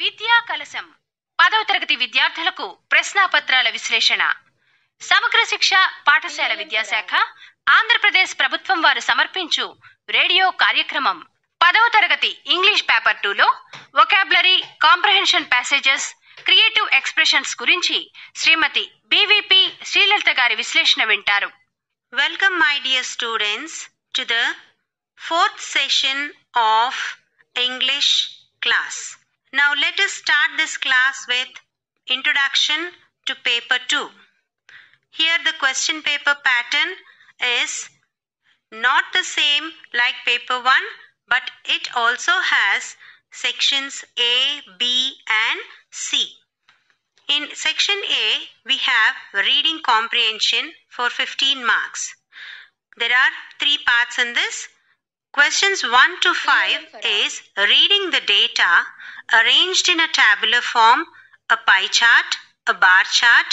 విద్యా కలశం 10వ తరగతి విద్యార్థులకు ప్రశ్నాపత్రాల విశ్లేషణ. సమగ్ర శిక్ష పాఠశాల విద్యాశాఖ ఆంధ్రప్రదేశ్ ప్రభుత్వం వారు సమర్పించు రేడియో కార్యక్రమం. 10వ తరగతి ఇంగ్లీష్ పేపర్ 2లో vocabulary, comprehension passages, creative expressions గురించి శ్రీమతి BVP శ్రీలలిత గారి విశ్లేషణ వింటారు. Welcome my dear students to the 4th session of English class. Now let us start this class with introduction to paper 2. Here the question paper pattern is not the same like paper 1, but it also has sections A, B and C. In section A, we have reading comprehension for 15 marks. There are 3 parts in this. Questions 1 to 5 is reading the data arranged in a tabular form, a pie chart, a bar chart,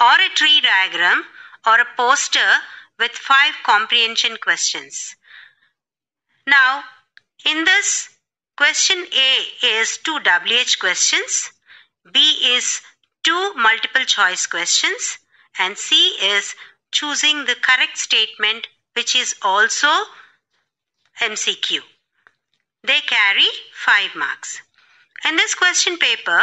or a tree diagram, or a poster with 5 comprehension questions. Now, in this, question A is 2 WH questions, B is 2 multiple choice questions, and C is choosing the correct statement, which is also MCQ. They carry 5 marks. In this question paper,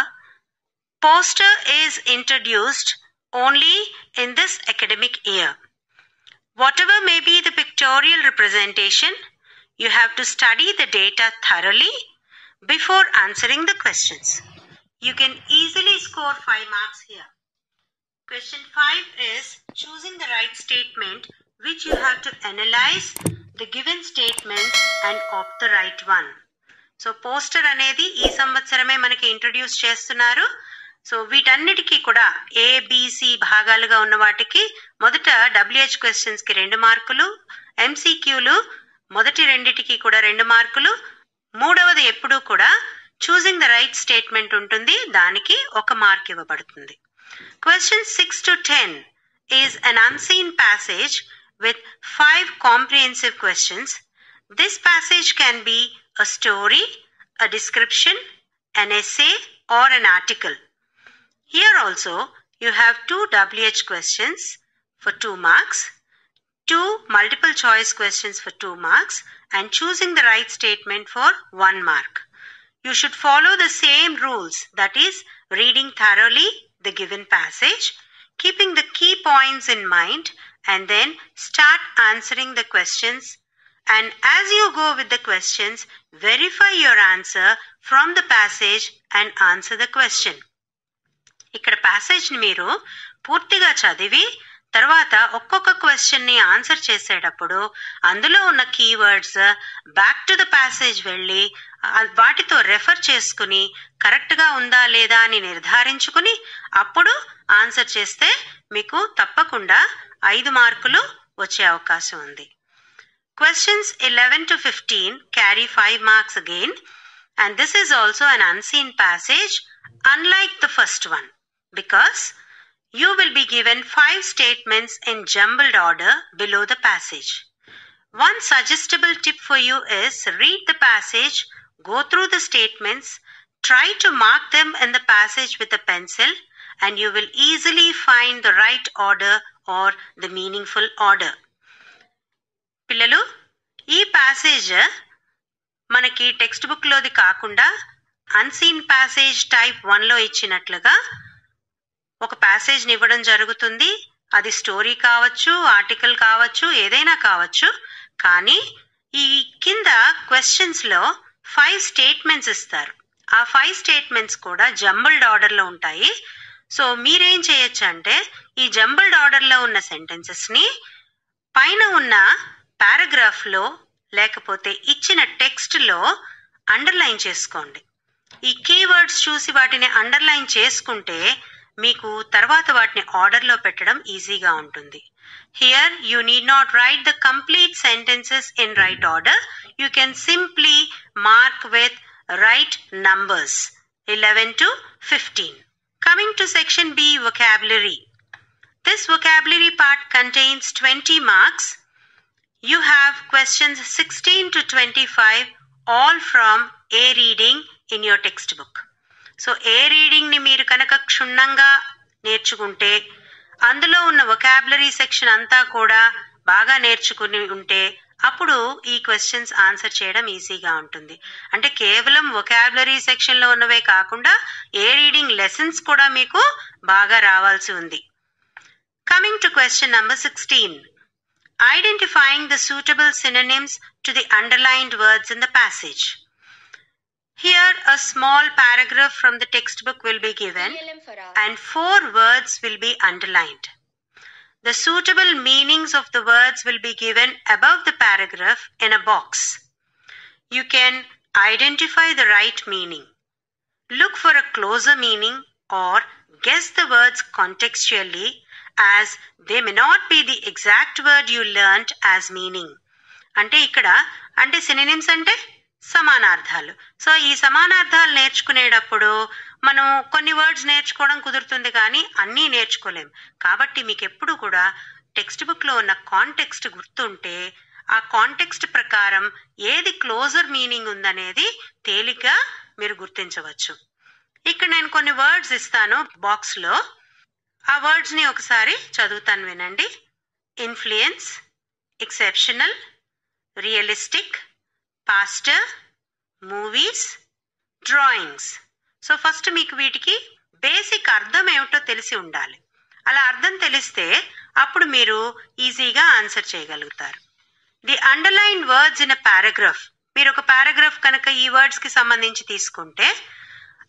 poster is introduced only in this academic year. Whatever may be the pictorial representation, you have to study the data thoroughly before answering the questions. You can easily score 5 marks here. Question 5 is choosing the right statement, which you have to analyze the given statement and opt the right one. So poster అనేది ఈ సంవత్సరమే మనకి introduce చేస్తున్నారు. So వీటన్నిటికీ కూడా ABC భాగాలుగా ఉన్న వాటికి మొదట WH క్వశ్చన్స్ కి 2 మార్కులు, MCQలు మొదటి రెండిటికి కూడా 2 మార్కులు, మూడవది ఎప్పుడూ కూడా చూసింగ్ ద రైట్ స్టేట్మెంట్ ఉంటుంది, దానికి 1 మార్క్ ఇవ్వబడుతుంది. Questions 6 to 10 is an unseen passage with 5 comprehensive questions. This passage can be a story, a description, an essay, or an article. Here also, you have 2 WH questions for 2 marks, 2 multiple choice questions for 2 marks, and choosing the right statement for 1 mark. You should follow the same rules, that is, reading thoroughly the given passage, keeping the key points in mind, and then start answering the questions. And as you go with the questions, verify your answer from the passage and answer the question. ఇక్కడ ప్యాసేజ్ని మీరు పూర్తిగా చదివి తర్వాత ఒక్కొక్క క్వశ్చన్ని answer చేసేటప్పుడు అందులో ఉన్న keywords back to the passage వెళ్ళి వాటితో రెఫర్ చేసుకుని కరెక్ట్గా ఉందా లేదా అని నిర్ధారించుకుని అప్పుడు ఆన్సర్ చేస్తే మీకు తప్పకుండా 5 మార్కులు వచ్చే అవకాశం ఉంది. Questions 11 to 15 carry 5 marks again, and this is also an unseen passage unlike the first one, because you will be given 5 statements in jumbled order below the passage. One suggestible tip for you is read the passage, go through the statements, try to mark them in the passage with a pencil, and you will easily find the right order or the meaningful order. పిల్లలు, ఈ passage మనకి text బుక్లోది కాకుండా unseen passage type 1లో ఇచ్చినట్లుగా ఒక ప్యాసేజ్ని ఇవ్వడం జరుగుతుంది. అది story కావచ్చు, ఆర్టికల్ కావచ్చు, ఏదైనా కావచ్చు. కానీ ఈ కింద క్వశ్చన్స్లో 5 స్టేట్మెంట్స్ ఇస్తారు. ఆ 5 స్టేట్మెంట్స్ కూడా జంబుల్డ్ ఆర్డర్లో ఉంటాయి. సో మీరేం చేయొచ్చు అంటే ఈ జంబుల్డ్ ఆర్డర్లో ఉన్న సెంటెన్సెస్ని పైన ఉన్న పారాగ్రాఫ్లో లేకపోతే ఇచ్చిన టెక్స్ట్లో అండర్లైన్ చేసుకోండి. ఈ కీవర్డ్స్ చూసి వాటిని అండర్లైన్ చేసుకుంటే మీకు తర్వాత వాటిని ఆర్డర్లో పెట్టడం ఈజీగా ఉంటుంది. Here you need not write the complete sentences in right order. You can simply mark with right numbers 11 to 15. Coming to section B, vocabulary. This vocabulary part contains 20 marks. You have questions 16 to 25 all from A reading in your textbook. So ఏ రీడింగ్ని మీరు కనుక క్షుణ్ణంగా నేర్చుకుంటే, అందులో ఉన్న vocabulary section అంతా కూడా బాగా నేర్చుకుని ఉంటే, అప్పుడు ఈ క్వశ్చన్స్ ఆన్సర్ చేయడం ఈజీగా ఉంటుంది. అంటే కేవలం వొకాబులరీ సెక్షన్లో ఉన్నవే కాకుండా ఏ రీడింగ్ లెసన్స్ కూడా మీకు బాగా రావాల్సి ఉంది. Coming to question number 16. Identifying the suitable synonyms to the underlined words in the passage. Here a small paragraph from the textbook will be given and 4 words will be underlined. The suitable meanings of the words will be given above the paragraph in a box. You can identify the right meaning. Look for a closer meaning or guess the words contextually, as they may not be the exact word you learnt as meaning. అంటే ఇక్కడ అంటే synonyms అంటే సమానార్థాలు. So ఈ సమానార్థాలు నేర్చుకునేటప్పుడు మనం కొన్ని words నేర్చుకోవడం కుదురుతుంది, కానీ అన్నీ నేర్చుకోలేం. కాబట్టి మీకు ఎప్పుడు కూడా టెక్స్ట్ బుక్లో ఉన్న కాంటెక్స్ట్ గుర్తుంటే ఆ కాంటెక్స్ట్ ప్రకారం ఏది క్లోజర్ మీనింగ్ ఉందనేది తేలిగ్గా మీరు గుర్తించవచ్చు. ఇక్కడ నేను కొన్ని వర్డ్స్ ఇస్తాను బాక్స్లో. ఆ వర్డ్స్ని ఒకసారి చదువుతాను, వినండి. Influence, exceptional, realistic, pastor, movies, drawings. So first మీకు వీటికి బేసిక్ అర్థం ఏమిటో తెలిసి ఉండాలి. అలా అర్థం తెలిస్తే అప్పుడు మీరు ఈజీగా ఆన్సర్ చేయగలుగుతారు. The underlined words in a paragraph. మీరు ఒక పారాగ్రాఫ్ కనుక ఈ వర్డ్స్కి సంబంధించి తీసుకుంటే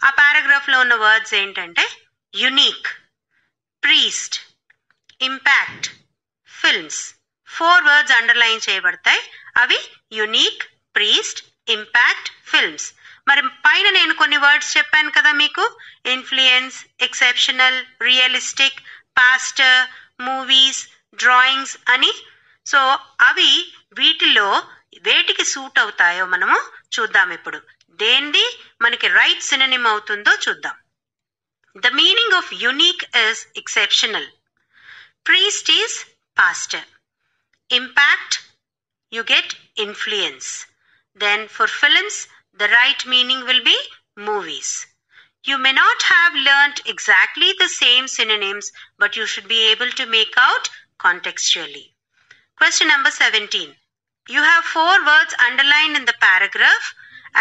ఆ పారాగ్రాఫ్లో ఉన్న వర్డ్స్ ఏంటంటే unique, priest, impact, films. 4 words underline చేయబడతాయి. అవి యునీక్, ప్రీస్ట్, ఇంపాక్ట్, ఫిల్మ్స్. మరి పైన నేను కొన్ని వర్డ్స్ చెప్పాను కదా మీకు, influence, exceptional, realistic, pastor, movies, drawings అని. సో అవి వీటిలో వేటికి సూట్ అవుతాయో మనము చూద్దాం. ఇప్పుడు దేనిది మనకి రైట్ సినోనిమ్ అవుతుందో చూద్దాం. The meaning of unique is exceptional. Priest is pastor. Impact, you get influence. Then for films, the right meaning will be movies. You may not have learnt exactly the same synonyms, but you should be able to make out contextually. Question number 17. You have 4 words underlined in the paragraph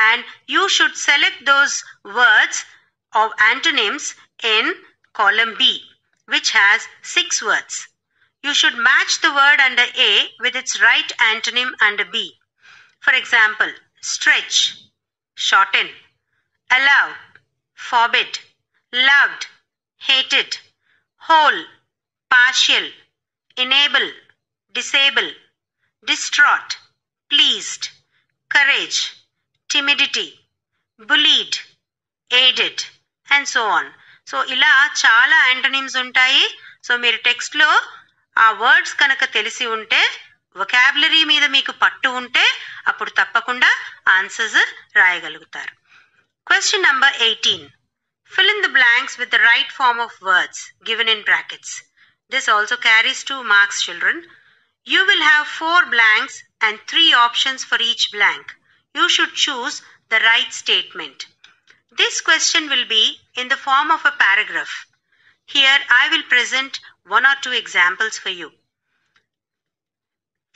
and you should select those words of antonyms in column B, which has 6 words. You should match the word under A with its right antonym under B. For example, stretch, shorten, allow, forbid, loved, hated, whole, partial, enable, disable, distraught, pleased, courage, timidity, bullied, aided, and so on. So ఇలా చాలా antonyms ఉంటాయి. So మీరు టెక్స్ట్లో ఆ words కనుక తెలిసి ఉంటే, vocabulary మీద మీకు పట్టు ఉంటే అప్పుడు తప్పకుండా ఆన్సర్స్ రాయగలుగుతారు. Question number 18. Fill in the blanks with the right form of words given in brackets. This also carries 2 marks, children. You will have 4 blanks and 3 options for each blank. You should choose the right statement. This question will be in the form of a paragraph. Here I will present 1 or 2 examples for you.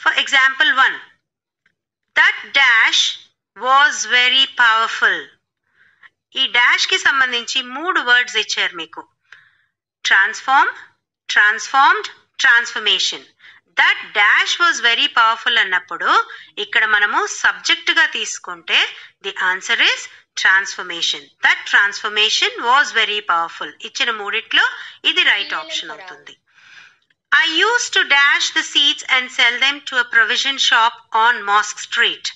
For example 1. That dash was very powerful. ఈ dash కి సంబంధించి 3 words ఇచ్చారు మీకు. Transform, transformed, transformation. That dash was very powerful అన్నప్పుడు ఇక్కడ మనము subject గా తీసుకుంటే the answer is transformation. That transformation was very powerful. ఇచ్చిన 3 ఇది రైట్ ఆప్షన్ అవుతుంది. I used to dash the seeds and sell them to a provision shop on Mosque Street.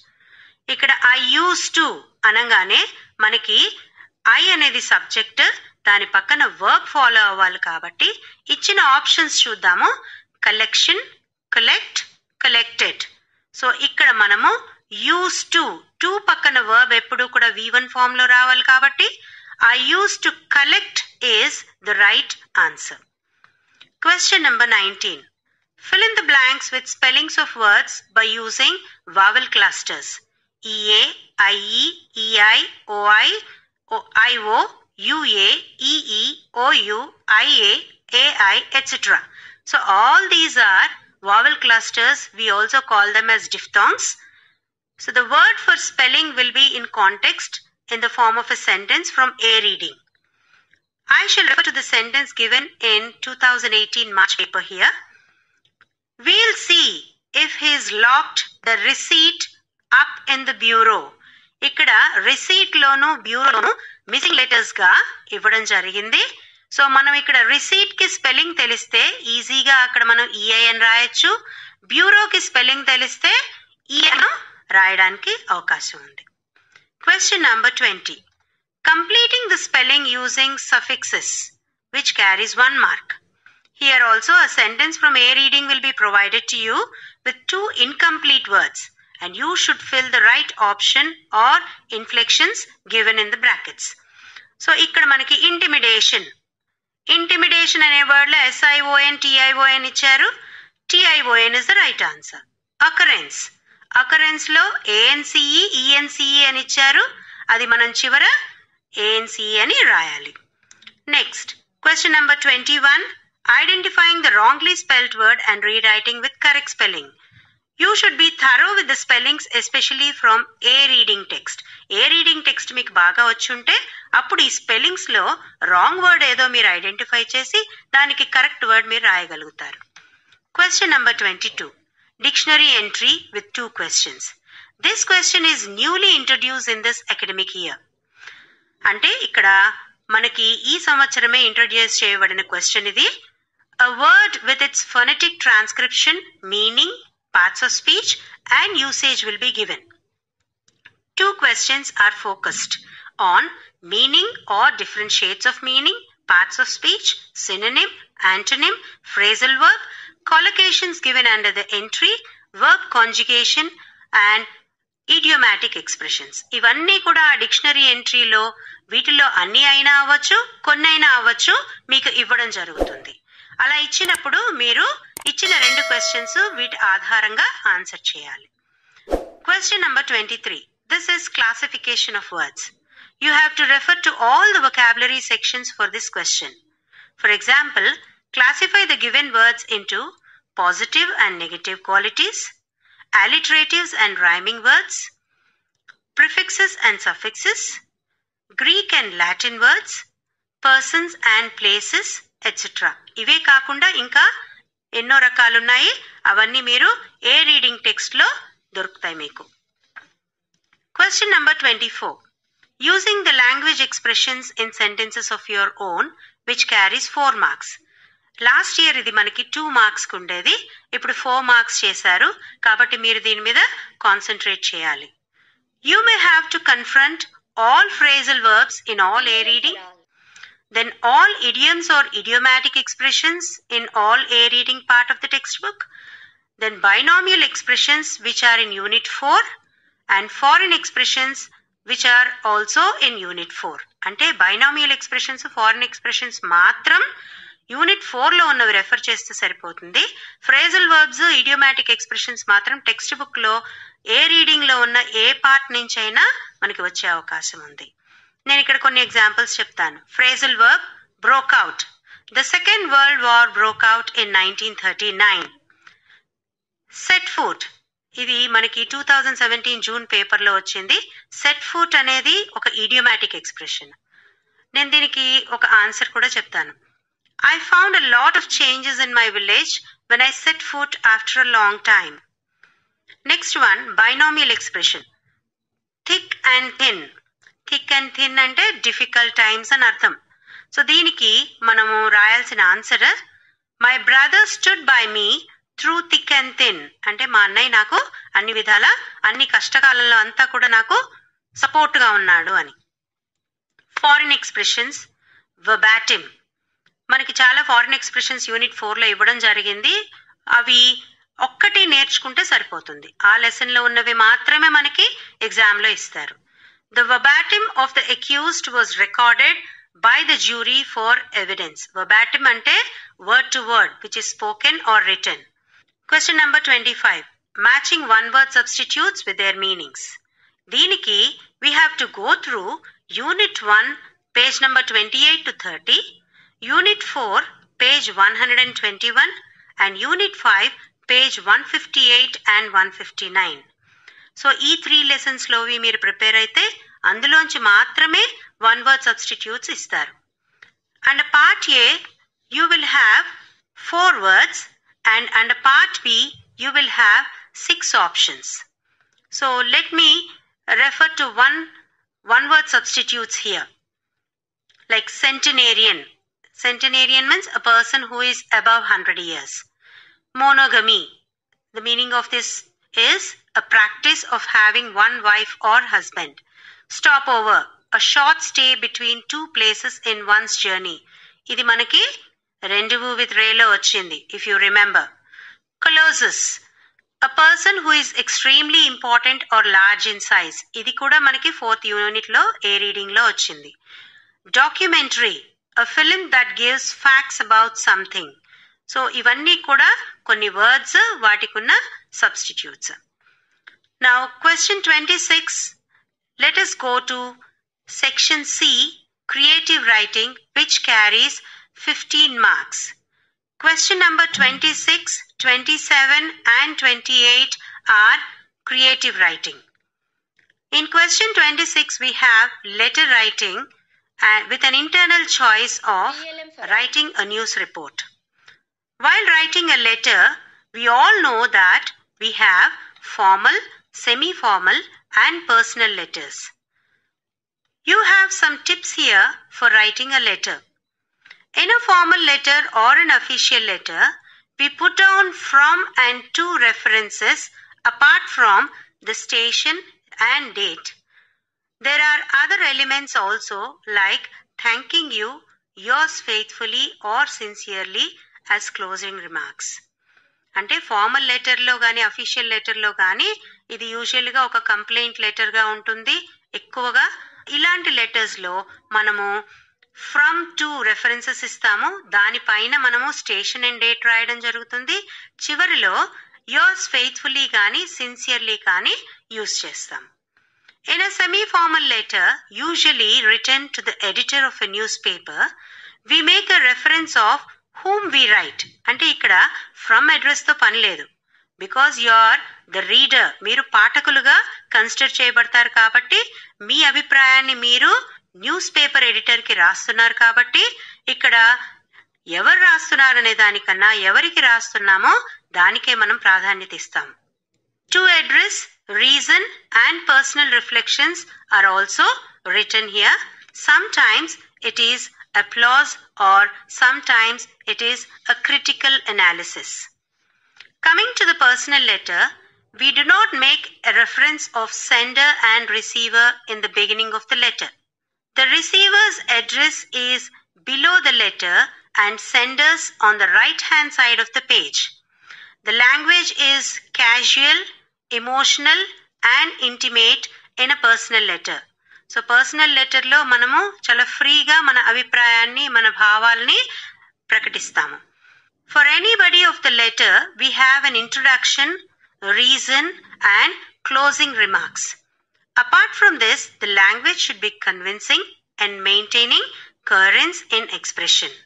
ఇక్కడ I used to అనగానే మనకి I అనేది subject, దాని పక్కన verb follow అవ్వాలి. కాబట్టి ఇచ్చిన ఆప్షన్స్ చూద్దాము. Collection, collect, collected. సో ఇక్కడ మనము యూస్ టు పక్కన వర్బ్ ఎప్పుడు కూడా V1 ఫామ్ లో రావాలి. కాబట్టి I used to collect is the right answer. Question number 19. Fill in the blanks with spellings of words by using vowel clusters. EA, IE, EI, OI, IO, UA, EE, OU, IA, AI, etc. So all these are vowel clusters. We also call them as diphthongs. So the word for spelling will be in context in the form of a sentence from A reading. I shall refer to the sentence given in 2018 March paper here. We'll see if he's locked the receipt up in the bureau. ఇక్కడ receipt లోను బ్యూరోను missing letters గా ఇవ్వడం జరిగింది. So మనం ఇక్కడ receipt కి spelling తెలిస్తే ఈజీగా అక్కడ మనం ఈఐ అని రాయొచ్చు. బ్యూరోకి స్పెల్లింగ్ తెలిస్తే ఈఐ రాయడానికి అవకాశం ఉంది. Question number 20. Completing the spelling using suffixes which carries 1 mark. Here also a sentence from A reading will be provided to you with 2 incomplete words and you should fill the right option or inflections given in the brackets. So ఇక్కడ మనకి intimidation అనే word లో SION TION ఇచ్చారు. TION is the right answer. Occurrence లో ANCE ENCE అని ఇచ్చారు. అది మనం చివర ANCE అని రాయాలి. Next question number 21. Identifying the wrongly spelled word and rewriting with correct spelling. You should be thorough with the spellings, especially from A reading text. A reading text మీకు బాగా వచ్చుంటే అప్పుడు ఈ స్పెల్లింగ్స్ లో రాంగ్ వర్డ్ ఏదో మీరు identify చేసి దానికి కరెక్ట్ వర్డ్ మీరు రాయగలుగుతారు. Question number 22. Dictionary entry with 2 questions. This question is newly introduced in this academic year. అంటే ఇక్కడ మనకి ఈ సంవత్సరమే ఇంట్రొడ్యూస్ చేయబడిన క్వశ్చన్ ఇది. A word with its phonetic transcription, meaning, parts of speech and usage will be given. 2 questions are focused on meaning or different shades of meaning, parts of speech, synonym, antonym, phrasal verb, collocations given under the entry, verb conjugation and idiomatic expressions. ఇవన్నీ కూడా dictionary ఎంట్రీలో వీటిలో అన్ని అయినా అవ్వచ్చు, కొన్ని అయినా అవ్వచ్చు, మీకు ఇవ్వడం జరుగుతుంది. అలా ఇచ్చినప్పుడు మీరు ఇచ్చిన 2 క్వశ్చన్స్ వీటి ఆధారంగా ఆన్సర్ చేయాలి. Question number 23. This is classification of words. You have to refer to all the vocabulary sections for this question. For example, classify the given words into positive and negative qualities, alliteratives and rhyming words, prefixes and suffixes, Greek and Latin words, persons and places, etc. ఇవే కాకుండా ఇంకా ఎన్నో రకాలున్నాయి. అవన్నీ మీరు ఏ reading text లో దొరుకుతాయి మీకు. Question number 24. Using the language expressions in sentences of your own which carries 4 marks. Last year ఇది మనకి 2 మార్క్స్ ఉండేది, ఇప్పుడు 4 మార్క్స్ చేశారు. కాబట్టి మీరు దీని మీద కాన్సన్ట్రేట్ చేయాలి. You may have to confront all phrasal verbs in all A reading, then all idioms or idiomatic expressions in all A reading part of the textbook, then binomial expressions which are in Unit 4 and foreign expressions which are also in Unit 4. అంటే binomial expressions, foreign expressions మాత్రం unit 4 లో ఉన్నవి refer చేస్తే సరిపోతుంది. Phrasal verbs, idiomatic expressions మాత్రం text book లో ఏ reading లో ఉన్న ఏ పార్ట్ నుంచి అయినా మనకి వచ్చే అవకాశం ఉంది. నేను ఇక్కడ కొన్ని ఎగ్జాంపుల్స్ చెప్తాను. Phrasal verb broke out. The second world war broke out in 1939. Set foot, ఇది మనకి 2017 జూన్ పేపర్ లో వచ్చింది. సెట్ ఫుట్ అనేది ఒక ఇడియోమాటిక్ ఎక్స్ప్రెషన్. నేను దీనికి ఒక ఆన్సర్ కూడా చెప్తాను. I found a lot of changes in my village when I set foot after a long time. Next one, binomial expression. Thick and thin. Thick and thin అంటే difficult times అని అర్థం. So దీనికి మనము రాయాల్సిన answer, my brother stood by me through thick and thin. అంటే మా అన్నయ్య నాకు అన్ని విధాల అన్ని కష్టకాలంలో అంతా కూడా నాకు సపోర్ట్ గా ఉన్నాడు అని. Foreign expressions, verbatim. మనకి చాలా ఫారిన్ ఎక్స్ప్రెషన్స్ యూనిట్ 4 లో ఇవ్వడం జరిగింది. అవి ఒక్కటి నేర్చుకుంటే సరిపోతుంది. ఆ లెసన్ లో ఉన్నవి మాత్రమే మనకి ఎగ్జామ్ లో ఇస్తారు. The verbatim of the accused was recorded by the jury for evidence. verbatim అంటే word to word which is spoken or written. Question number 25. Matching one word substitutes with their meanings. దీనికి we have to go through unit 1 page number 28 to 30, unit 4 page 121 and unit 5 page 158 and 159. So ఈ 3 లెసన్స్లోవి మీరు prepare అయితే అందులోంచి మాత్రమే 1 word substitutes ఇస్తారు. And part A you will have 4 words and under part B you will have 6 options. So let me refer to one word substitutes here. Like centenarian. Centenarian means a person who is above 100 years. Monogamy. The meaning of this is a practice of having one wife or husband. Stopover. A short stay between two places in one's journey. ఇది మనకి Rendezvous with Raylo వచ్చింది, if you remember. Colossus. A person who is extremely important or large in size. ఇది కూడా మనకి 4th unit లో A reading లో వచ్చింది. Documentary. A film that gives facts about something. So ఇవన్నీ కూడా కొన్ని words వాటికున్న substitutes. Now question 26. Let us go to section C, creative writing, which carries 15 marks. Question number 26, 27 and 28 are creative writing. In question 26 we have letter writing with an internal choice of writing a news report. While writing a letter, we all know that we have formal, semi-formal and personal letters. You have some tips here for writing a letter. In a formal letter or an official letter, we put down from and to references apart from the station and date. There are other elements also like thanking you, yours faithfully or sincerely as closing remarks. అంటే formal లెటర్లో కానీ official లెటర్లో కానీ ఇది యూజువల్గా ఒక complaint లెటర్గా ఉంటుంది. ఎక్కువగా ఇలాంటి లెటర్స్లో మనము ఫ్రమ్ టు రెఫరెన్సెస్ ఇస్తాము. దానిపైన మనము స్టేషన్ అండ్ డేట్ రాయడం జరుగుతుంది. చివరిలో యోర్స్ ఫెయిత్ఫుల్లీ కానీ సిన్సియర్లీ కానీ యూజ్ చేస్తాం. In a semi formal letter usually return to the editor of a newspaper we make a reference of whom we write. అంటే ఇక్కడ ఫ్రమ్ అడ్రస్తో పని లేదు. Because you are the reader. మీరు పాఠకులుగా కన్సిడర్ చేయబడతారు కాబట్టి మీ అభిప్రాయాన్ని మీరు న్యూస్ పేపర్ ఎడిటర్కి రాస్తున్నారు కాబట్టి ఇక్కడ ఎవరు రాస్తున్నారనే దానికన్నా ఎవరికి రాస్తున్నామో దానికే మనం ప్రాధాన్యత ఇస్తాం. To address, reason and personal reflections are also written here. Sometimes it is applause or sometimes it is a critical analysis. Coming to the personal letter, we do not make a reference of sender and receiver in the beginning of the letter. The receiver's address is below the letter and sender's on the right hand side of the page. The language is casual, emotional and intimate in a personal letter. So personal లెటర్లో మనము చాలా ఫ్రీగా మన అభిప్రాయాన్ని, మన భావాల్ని ప్రకటిస్తాము. For anybody of the letter we have an introduction, reason and closing remarks. Apart from this the language should be convincing and maintaining coherence in expression.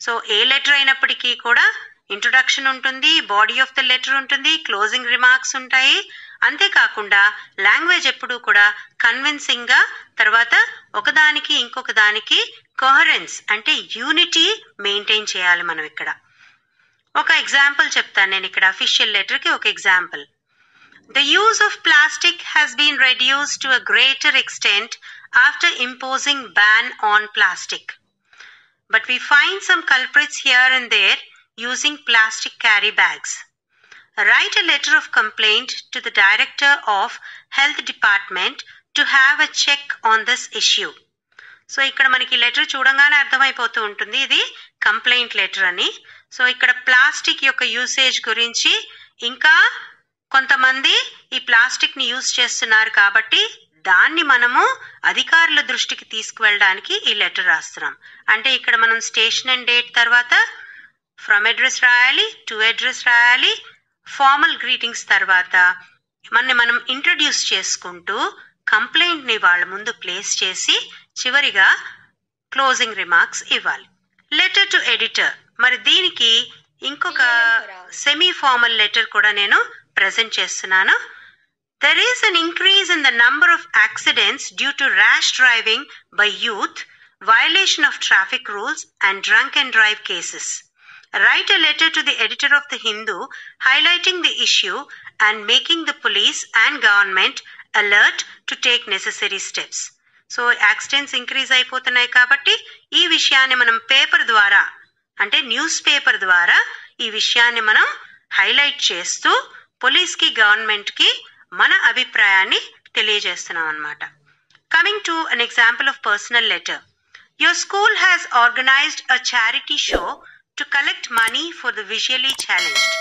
So ఏ లెటర్ అయినప్పటికీ కూడా ఇంట్రొడక్షన్ ఉంటుంది, బాడీ ఆఫ్ ద లెటర్ ఉంటుంది, closing remarks ఉంటాయి. అంతేకాకుండా language ఎప్పుడూ కూడా convincing గా, తర్వాత ఒకదానికి ఇంకొక దానికి కోహరెన్స్ అంటే యూనిటీ మెయింటైన్ చేయాలి మనం. ఇక్కడ ఒక ఎగ్జాంపుల్ చెప్తాను నేను. ఇక్కడ అఫీషియల్ లెటర్ కి ఒక example. The use of plastic has been reduced to a greater extent after imposing ban on plastic. But we find some culprits here and there using plastic carry bags. Write a letter of complaint to the Director of Health Department to have a check on this issue. So ఇక్కడ మనకి letter చూడంగానే అర్థమైపోతూ ఉంటుంది ఇది complaint letter అని. So ఇక్కడ plastic యొక్క usage గురించి, ఇంకా కొంతమంది ఈ ప్లాస్టిక్ ని యూజ్ చేస్తున్నారు కాబట్టి దాన్ని మనము అధికారుల దృష్టికి తీసుకువెళ్ళడానికి ఈ లెటర్ రాస్తున్నాం. అంటే ఇక్కడ మనం స్టేషన్ అండ్ డేట్ తర్వాత ఫ్రమ్ అడ్రస్ రాయాలి, టు అడ్రస్ రాయాలి, ఫార్మల్ గ్రీటింగ్స్ తర్వాత మనం ఇంట్రడ్యూస్ చేసుకుంటూ కంప్లైంట్ ని వాళ్ళ ముందు ప్లేస్ చేసి చివరిగా క్లోజింగ్ రిమార్క్స్ ఇవ్వాలి. లెటర్ టు ఎడిటర్, మరి దీనికి ఇంకొక సెమీ ఫార్మల్ లెటర్ కూడా నేను ప్రజెంట్ చేస్తున్నాను. There is an increase in the number of accidents due to rash driving by youth, violation of traffic rules and drunk and drive cases. Write a letter to the editor of the Hindu highlighting the issue and making the police and government alert to take necessary steps. So accidents increase అయిపోతున్నాయి కాబట్టి ఈ విషయాన్ని మనం paper ద్వారా అంటే news paper ద్వారా ఈ విషయాన్ని మనం హైలైట్ చేస్తూ పోలీస్కి గవర్నమెంట్కి మన అభిప్రాయాన్ని తెలియజేస్తున్నాం అన్నమాట. Coming to an example of personal letter. Your school has organised a charity show to collect money for the visually challenged.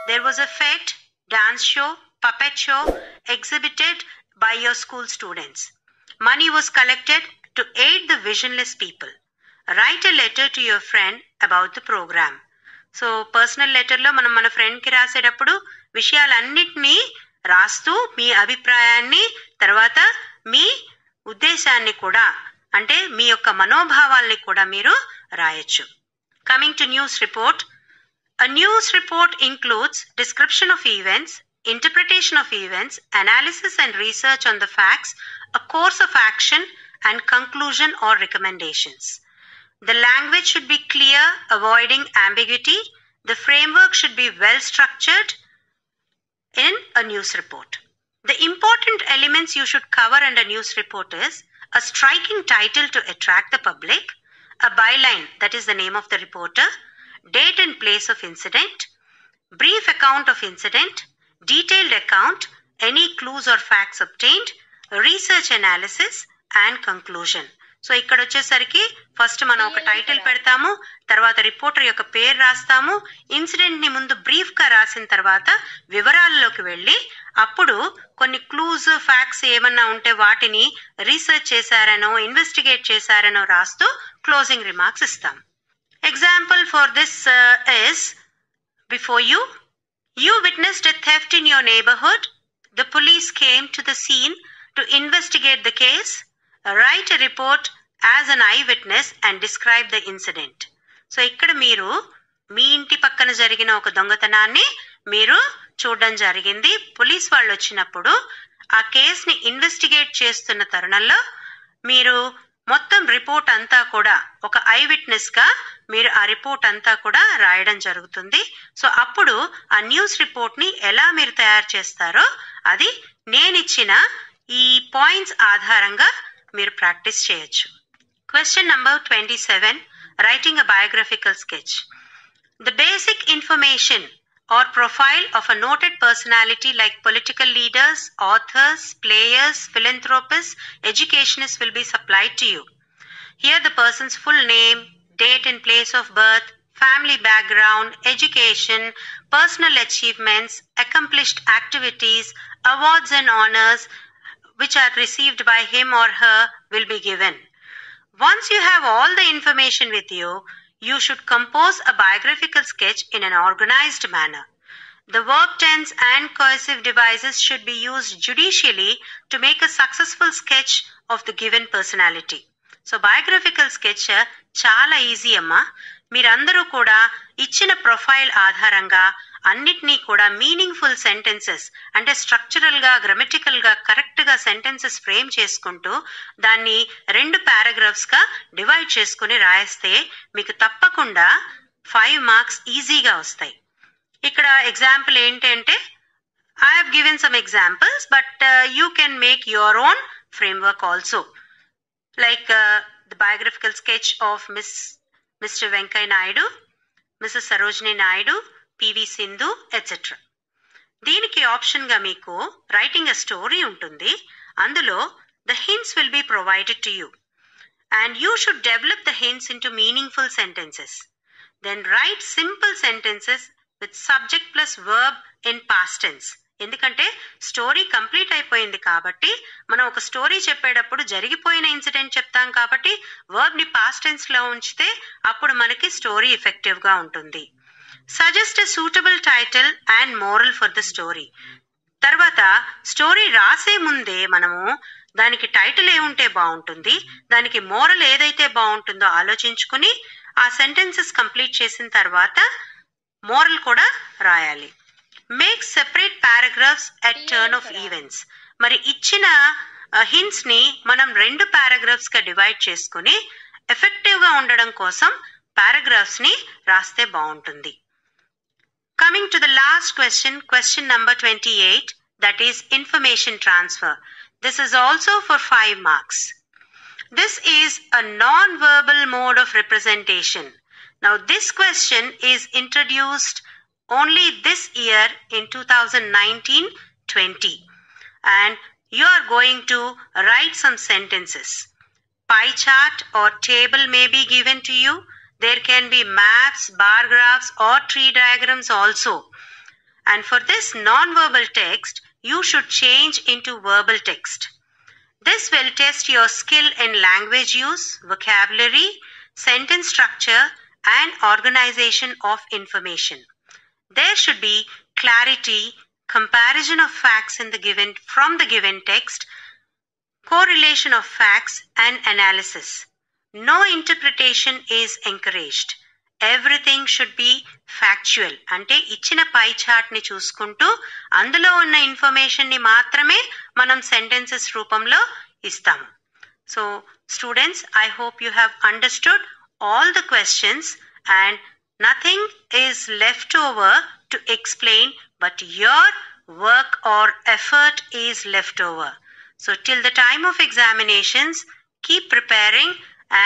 There was a fete, dance show, puppet show exhibited by your school students. Money was collected to aid the visionless people. Write a letter to your friend about the program. So personal లెటర్లో మనం మన ఫ్రెండ్కి రాసేటప్పుడు విషయాలన్నిటినీ రాస్తూ మీ అభిప్రాయాన్ని తర్వాత మీ ఉద్దేశాన్ని కూడా అంటే మీ యొక్క మనోభావాల్ని కూడా మీరు రాయొచ్చు. Coming to news report. A news report includes description of events, interpretation of events, analysis and research on the facts, a course of action, and conclusion or recommendations. The language should be clear, avoiding ambiguity. The framework should be well structured in a news report. The important elements you should cover in a news report is a striking title to attract the public, a byline that is the name of the reporter, date and place of incident, brief account of incident, detailed account, any clues or facts obtained, research analysis and conclusion. So ఇక్కడ వచ్చేసరికి first మనం ఒక title పెడతాము, తర్వాత reporter యొక్క పేరు రాస్తాము, incident ని ముందు బ్రీఫ్ గా రాసిన తర్వాత వివరాల్లోకి వెళ్ళి అప్పుడు కొన్ని క్లూస్ ఫ్యాక్ట్స్ ఏమన్నా ఉంటే వాటిని రీసెర్చ్ చేశారనో ఇన్వెస్టిగేట్ చేశారనో రాస్తూ క్లోజింగ్ రిమార్క్స్ ఇస్తాం. Example for this is, before you witnessed a theft in your neighborhood. The police came to the scene to investigate the case. Write a report as an eyewitness and describe the incident. So ఇక్కడ మీరు మీ ఇంటి పక్కన జరిగిన ఒక దొంగతనాన్ని మీరు చూడడం జరిగింది, police వాళ్ళు వచ్చినప్పుడు ఆ కేసుని ఇన్వెస్టిగేట్ చేస్తున్న తరుణంలో మీరు మొత్తం రిపోర్ట్ అంతా కూడా ఒక ఐ విట్నెస్ గా మీరు ఆ రిపోర్ట్ అంతా కూడా రాయడం జరుగుతుంది. సో అప్పుడు ఆ న్యూస్ రిపోర్ట్ ని ఎలా మీరు తయారు చేస్తారో అది నేనిచ్చిన ఈ పాయింట్స్ ఆధారంగా మీరు ప్రాక్టీస్ చేయొచ్చు. Question number 27, writing a biographical sketch. The basic information or profile of a noted personality like political leaders, authors, players, philanthropists, educationists will be supplied to you. Here the person's full name, date and place of birth, family background, education, personal achievements, accomplished activities, awards and honors which are received by him or her will be given. Once you have all the information with you, you should compose a biographical sketch in an organized manner. The verb tense and coercive devices should be used judicially to make a successful sketch of the given personality. So biographical sketch చాలా easy అమ్మా. మీరందరూ కూడా ఇచ్చిన profile ఆధారంగా అన్నిటినీ కూడా meaningful sentences అంటే structural గా గ్రామటికల్ గా కరెక్ట్ గా సెంటెన్సెస్ ఫ్రేమ్ చేసుకుంటూ దాన్ని 2 పారాగ్రాఫ్స్ గా డివైడ్ చేసుకుని రాయిస్తే మీకు తప్పకుండా 5 మార్క్స్ ఈజీగా వస్తాయి. ఇక్కడ ఎగ్జాంపుల్ ఏంటంటే I have given some examples but you can make your own framework also, like the biographical sketch of Mr. Venkaiah Naidu, Mrs. Sarojini Naidu, PV Sindhu, etc. దీనికి ఆప్షన్గా మీకు రైటింగ్ ఎ స్టోరీ ఉంటుంది. అందులో the hints will be provided to you and you should develop the hints into meaningful sentences. Then write simple sentences with subject plus verb in past tense. ఎందుకంటే story complete అయిపోయింది కాబట్టి మనం ఒక story చెప్పేటప్పుడు జరిగిపోయిన incident చెప్తాం కాబట్టి verb ని పాస్ట్ టెన్స్ లో ఉంచితే అప్పుడు మనకి స్టోరీ ఎఫెక్టివ్ గా ఉంటుంది. Suggest a suitable title and moral for the story. తర్వాత స్టోరీ రాసే ముందే మనము దానికి టైటిల్ ఏముంటే బాగుంటుంది, దానికి మోరల్ ఏదైతే బాగుంటుందో ఆలోచించుకుని ఆ సెంటెన్సెస్ కంప్లీట్ చేసిన తర్వాత మోరల్ కూడా రాయాలి. Make separate paragraphs at turn off events. మరి ఇచ్చిన హింట్స్ ని మనం 2 పారాగ్రాఫ్స్ గా డివైడ్ చేసుకుని ఎఫెక్టివ్ గా ఉండడం కోసం పారాగ్రాఫ్స్ ని రాస్తే బాగుంటుంది. Coming to the last question, question number 28, that is information transfer. This is also for 5 marks. This is a non-verbal mode of representation. Now this question is introduced only this year in 2019-20, and you are going to write some sentences. Pie chart or table may be given to you. There can be maps, bar graphs or tree diagrams also. And for this non-verbal text, you should change into verbal text. This will test your skill in language use, vocabulary, sentence structure and organization of information. There should be clarity, comparison of facts in the from the given text, correlation of facts and analysis. No interpretation is encouraged. Everything should be factual. అంటే ఇచ్చిన pie chart ని చూసుకుంటూ అందులో ఉన్న information ని మాత్రమే మనం sentences రూపంలో ఇస్తాము. So students, I hope you have understood all the questions and nothing is left over to explain, but your work or effort is left over. So till the time of examinations, keep preparing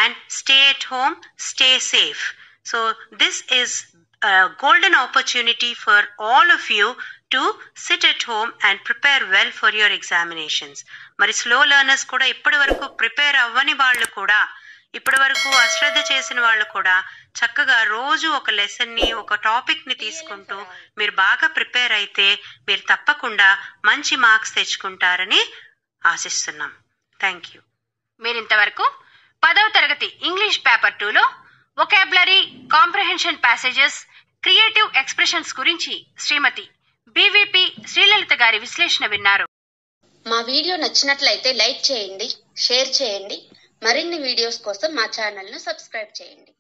and stay at home, stay safe. So this is a golden opportunity for all of you to sit at home and prepare well for your examinations. మరి slow learners కూడా ఇప్పటి వరకు prepare అవ్వని వాళ్ళు కూడా, ఇప్పటి వరకు అశ్రద్ధ చేసిన వాళ్ళు కూడా చక్కగా రోజు ఒక లెసన్ ని, ఒక టాపిక్ ని తీసుకుంటూ మీరు బాగా ప్రిపేర్ అయితే మీరు తప్పకుండా మంచి మార్క్స్ తెచ్చుకుంటారని ఆశిస్తున్నాం. Thank you. మీరింతవరకు 10వ తరగతి ఇంగ్లీష్ పేపర్ 2లో vocabulary, comprehension passages, creative expressions గురించి శ్రీమతి బివిపి శ్రీలలిత గారి విశ్లేషణ విన్నారు. మా వీడియో నచ్చినట్లయితే లైక్ చేయండి, షేర్ చేయండి. మరిన్ని వీడియోస్ కోసం మా ఛానల్ను సబ్స్క్రైబ్ చేయండి.